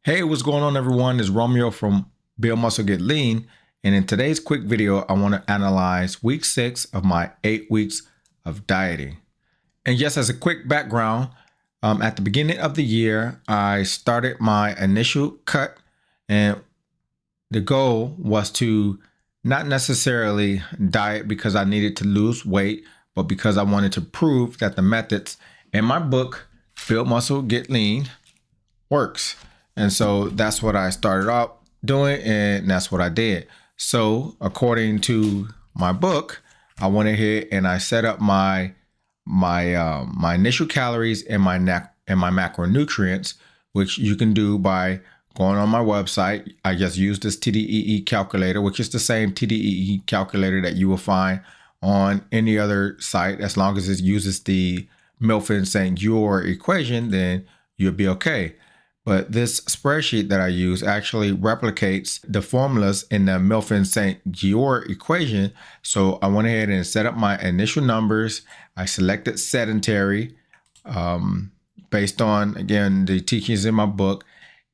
Hey, what's going on everyone? It's Romeo from Build Muscle Get Lean. And in today's quick video, I want to analyze week 6 of my 8 weeks of dieting. And just as a quick background, at the beginning of the year, I started my initial cut, and the goal was to not necessarily diet because I needed to lose weight, but because I wanted to prove that the methods in my book, Build Muscle Get Lean, works. And so that's what I started off doing, and that's what I did. So according to my book, I went ahead and I set up my initial calories and my macronutrients, which you can do by going on my website. I just use this TDEE calculator, which is the same TDEE calculator that you will find on any other site. As long as it uses the Milford-St. Jeor equation, then you'll be okay. But this spreadsheet that I use actually replicates the formulas in the Milford-St. Jeor equation. So I went ahead and set up my initial numbers. I selected sedentary based on, again, the teachings in my book.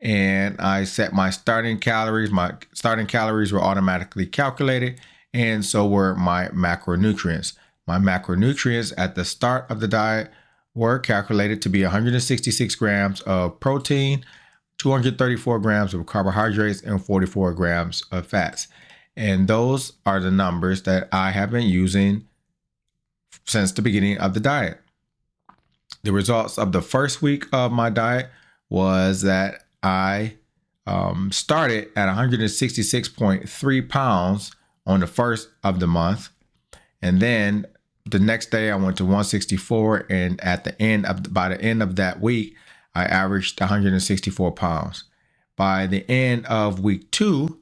And I set my starting calories. My starting calories were automatically calculated, and so were my macronutrients. My macronutrients at the start of the diet were calculated to be 166 grams of protein, 234 grams of carbohydrates, and 44 grams of fats. And those are the numbers that I have been using since the beginning of the diet. The results of the first week of my diet was that I started at 166.3 pounds on the first of the month. And then the next day I went to 164, and by the end of that week, I averaged 164 pounds. By the end of week 2,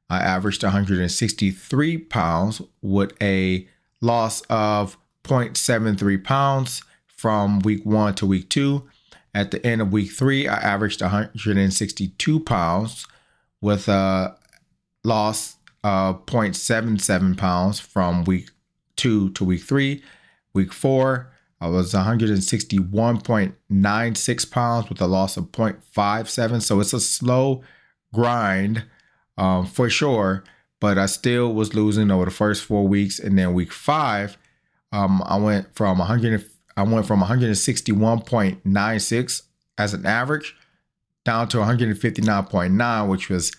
I averaged 163 pounds with a loss of 0.73 pounds from week 1 to week 2. At the end of week 3, I averaged 162 pounds with a loss of 0.77 pounds from week 2 to week 3. Week 4, I was 161.96 pounds with a loss of 0.57. So it's a slow grind for sure, but I still was losing over the first 4 weeks. And then week 5, I went from 161.96 as an average down to 159.9, which was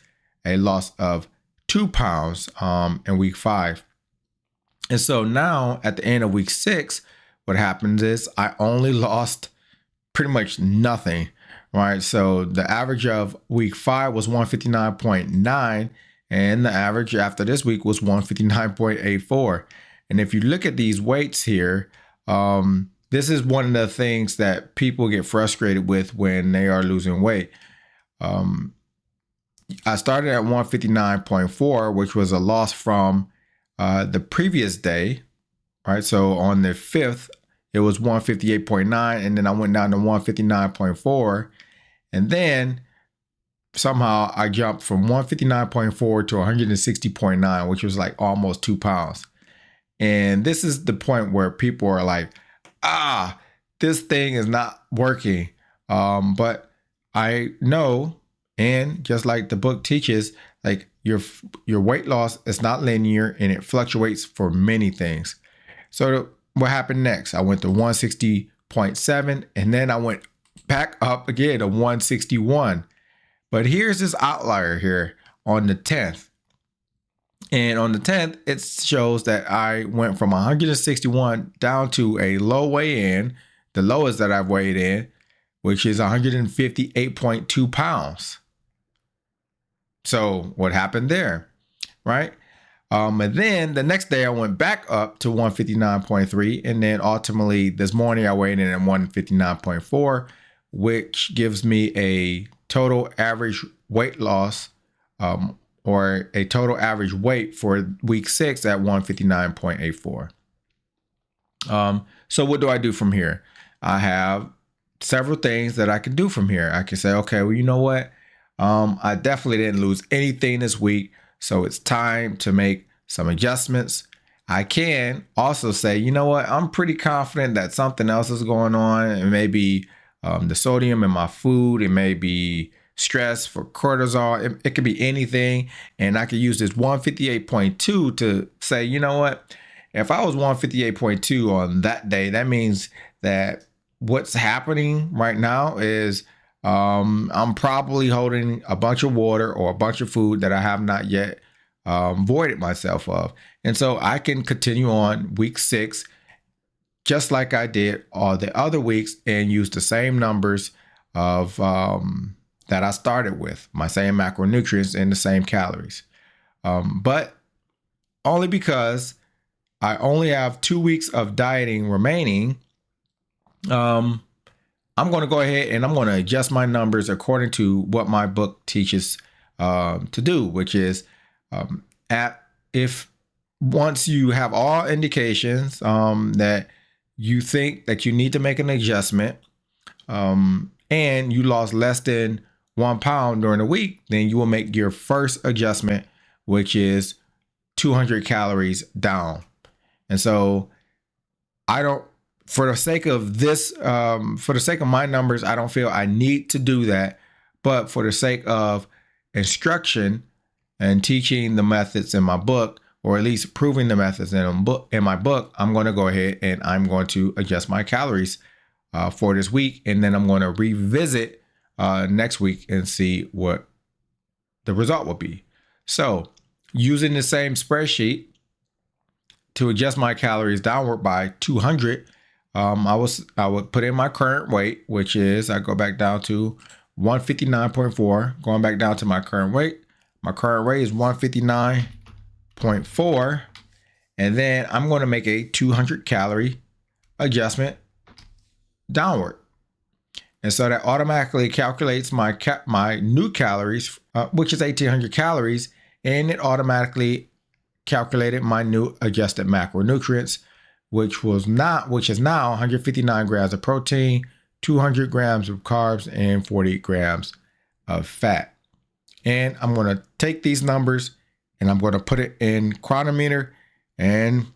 a loss of 2 pounds in week 5. And so now at the end of week 6, what happens is I only lost pretty much nothing, right? So the average of week 5 was 159.9, and the average after this week was 159.84. And if you look at these weights here, this is one of the things that people get frustrated with when they are losing weight. I started at 159.4, which was a loss from the previous day, right? So on the 5th, it was 158.9, and then I went down to 159.4, and then somehow I jumped from 159.4 to 160.9, which was like almost 2 pounds. And this is the point where people are like, this thing is not working. But I know, and just like the book teaches, like your weight loss is not linear, and it fluctuates for many things. So what happened next? I went to 160.7, and then I went back up again to 161. But here's this outlier here on the 10th. And on the 10th, it shows that I went from 161 down to a low weigh-in, the lowest that I've weighed in, which is 158.2 pounds. So what happened there, right? And then the next day I went back up to 159.3, and then ultimately this morning I weighed in at 159.4, which gives me a total average weight loss, or a total average weight for week 6 at 159.84. So what do I do from here? I have several things that I can do from here. I can say, okay, well, you know what? I definitely didn't lose anything this week, so it's time to make some adjustments. I can also say, you know what? I'm pretty confident that something else is going on. It may be the sodium in my food. It may be stress, for cortisol. It could be anything. And I could use this 158.2 to say, you know what? If I was 158.2 on that day, that means that what's happening right now is I'm probably holding a bunch of water or a bunch of food that I have not yet voided myself of. And so I can continue on week 6 just like I did all the other weeks and use the same numbers of that I started with, my same macronutrients and the same calories. But only because I only have 2 weeks of dieting remaining, I'm going to go ahead and I'm going to adjust my numbers according to what my book teaches to do, which is if once you have all indications that you think that you need to make an adjustment and you lost less than 1 pound during the week, then you will make your first adjustment, which is 200 calories down. And so for the sake of this, for the sake of my numbers, I don't feel I need to do that. But for the sake of instruction and teaching the methods in my book, or at least proving the methods in my book, I'm going to go ahead and I'm going to adjust my calories for this week. And then I'm going to revisit next week and see what the result will be. So using the same spreadsheet to adjust my calories downward by 200, I would put in my current weight, which is, I go back down to 159.4, going back down to my current weight. My current weight is 159.4. And then I'm going to make a 200 calorie adjustment downward. And so that automatically calculates my new calories, which is 1,800 calories. And it automatically calculated my new adjusted macronutrients, which is now 159 grams of protein, 200 grams of carbs, and 40 grams of fat. And I'm going to take these numbers and I'm going to put it in Chronometer, and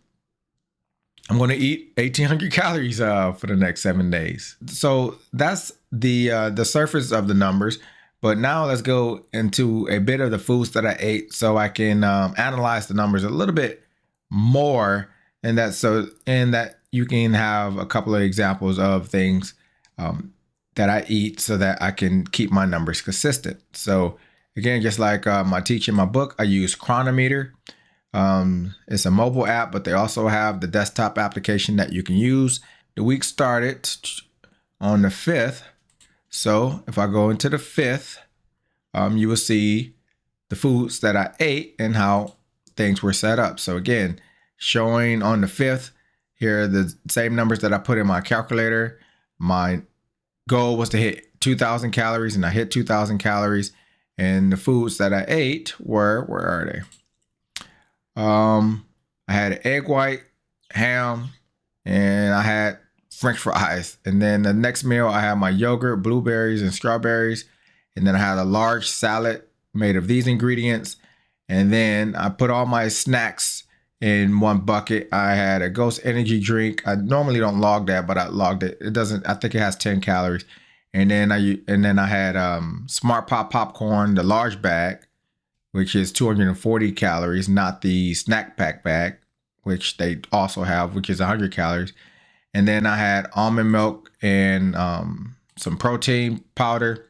I'm going to eat 1,800 calories for the next 7 days. So that's the surface of the numbers. But now let's go into a bit of the foods that I ate so I can analyze the numbers a little bit more, and that you can have a couple of examples of things that I eat so that I can keep my numbers consistent. So again, just like my teaching in my book, I use Chronometer. It's a mobile app, but they also have the desktop application that you can use. The week started on the 5th. So if I go into the 5th, you will see the foods that I ate and how things were set up. So again, showing on the 5th, here are the same numbers that I put in my calculator. My goal was to hit 2,000 calories, and I hit 2,000 calories. And the foods that I ate were, where are they? I had an egg white, ham, and I had French fries. And then the next meal, I had my yogurt, blueberries, and strawberries. And then I had a large salad made of these ingredients. And then I put all my snacks in one bucket. I had a Ghost energy drink. I normally don't log that, but I logged it. It doesn't, I think it has 10 calories. And then I had Smart Pop popcorn, the large bag, which is 240 calories, not the snack pack bag, which they also have, which is 100 calories. And then I had almond milk and some protein powder.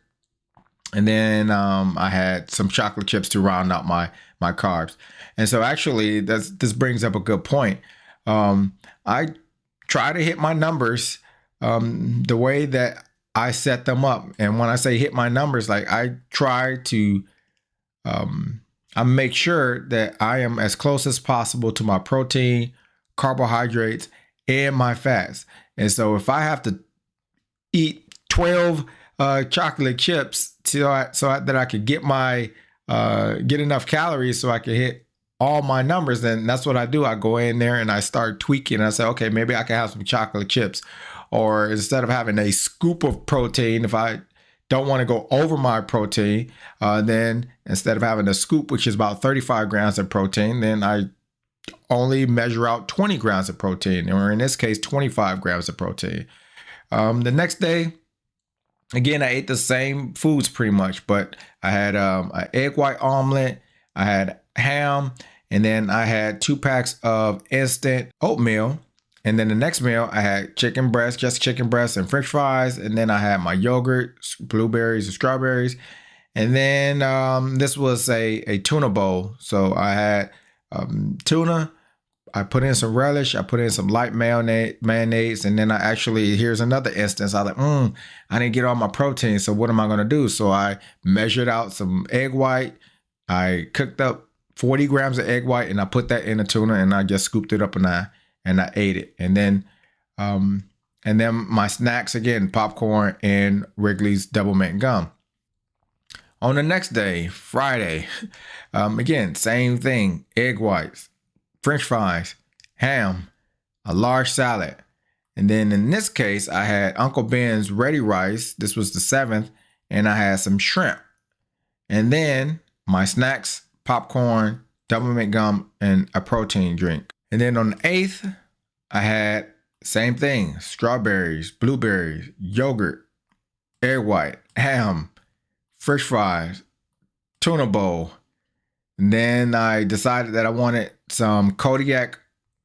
And then I had some chocolate chips to round out my carbs. And so actually, this brings up a good point. I try to hit my numbers the way that I set them up. And when I say hit my numbers, like I try to I make sure that I am as close as possible to my protein, carbohydrates, and my fats. And so if I have to eat 12 chocolate chips that I could get get enough calories so I can hit all my numbers, then that's what I do. I go in there and I start tweaking. I say, okay, maybe I can have some chocolate chips. Or instead of having a scoop of protein, if I don't want to go over my protein, then instead of having a scoop, which is about 35 grams of protein, then I only measure out 20 grams of protein, or in this case, 25 grams of protein. The next day, Again, I ate the same foods pretty much, but I had an egg white omelet, I had ham, and then I had 2 packs of instant oatmeal. And then the next meal, I had chicken breast, just chicken breast and French fries. And then I had my yogurt, blueberries and strawberries. And then this was a tuna bowl. So I had tuna. I put in some relish. I put in some light mayonnaise, and then I actually, here's another instance. I was like, I didn't get all my protein. So what am I going to do? So I measured out some egg white. I cooked up 40 grams of egg white, and I put that in the tuna, and I just scooped it up, and I ate it. And then my snacks again, popcorn and Wrigley's double mint gum. On the next day, Friday, again, same thing, egg whites, French fries, ham, a large salad. And then in this case, I had Uncle Ben's ready rice. This was the 7th, and I had some shrimp. And then my snacks, popcorn, double mint gum, and a protein drink. And then on the 8th, I had same thing, strawberries, blueberries, yogurt, egg white, ham, French fries, tuna bowl. And then I decided that I wanted some Kodiak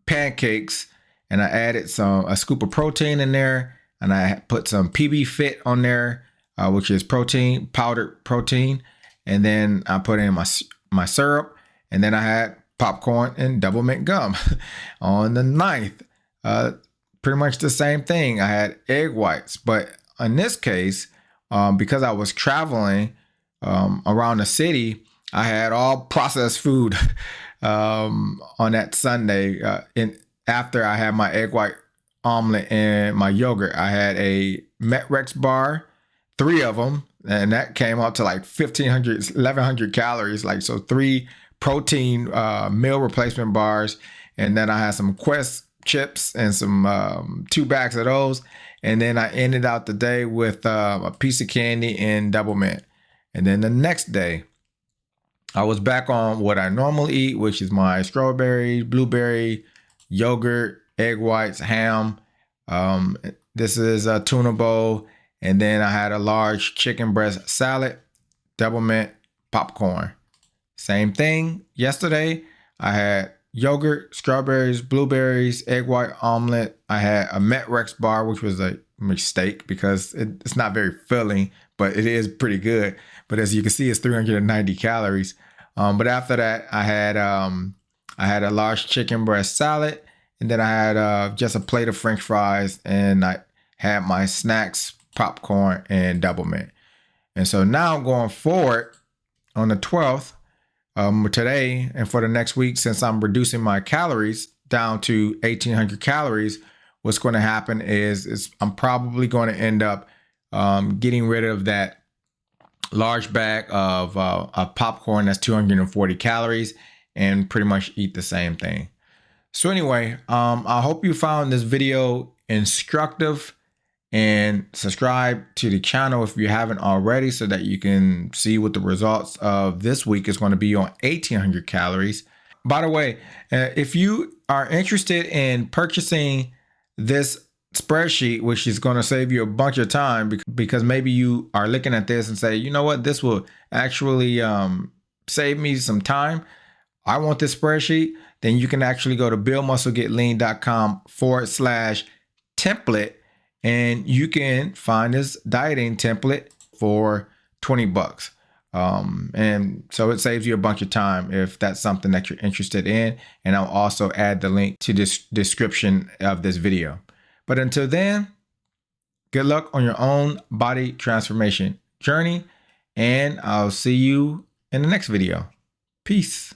pancakes, and I added a scoop of protein in there, and I put some PB Fit on there, which is protein, powdered protein. And then I put in my syrup, and then I had popcorn and double mint gum. On the 9th, pretty much the same thing. I had egg whites, but in this case, because I was traveling around the city, I had all processed food on that Sunday. After I had my egg white omelet and my yogurt, I had a Met-Rex bar, 3 of them, and that came up to like 1,100 calories. Like, so 3 protein meal replacement bars, and then I had some Quest chips and some 2 bags of those. And then I ended out the day with a piece of candy and double mint. And then the next day, I was back on what I normally eat, which is my strawberry, blueberry, yogurt, egg whites, ham. This is a tuna bowl. And then I had a large chicken breast salad, double mint, popcorn. Same thing yesterday. I had yogurt, strawberries, blueberries, egg white omelet. I had a Met-Rex bar, which was a mistake because it's not very filling, but it is pretty good. But as you can see, it's 390 calories. But after that, I had a large chicken breast salad, and then I had just a plate of French fries, and I had my snacks, popcorn, and double mint. And so now going forward on the 12th, today and for the next week, since I'm reducing my calories down to 1,800 calories, what's going to happen is I'm probably going to end up getting rid of that large bag of popcorn that's 240 calories and pretty much eat the same thing. So anyway, I hope you found this video instructive, and subscribe to the channel if you haven't already so that you can see what the results of this week is going to be on 1,800 calories. By the way, if you are interested in purchasing this spreadsheet, which is going to save you a bunch of time, because maybe you are looking at this and say, you know what, this will actually save me some time. I want this spreadsheet. Then you can actually go to buildmusclegetlean.com/template, and you can find this dieting template for 20 bucks. And so it saves you a bunch of time if that's something that you're interested in. And I'll also add the link to this description of this video. But until then, good luck on your own body transformation journey, and I'll see you in the next video. Peace.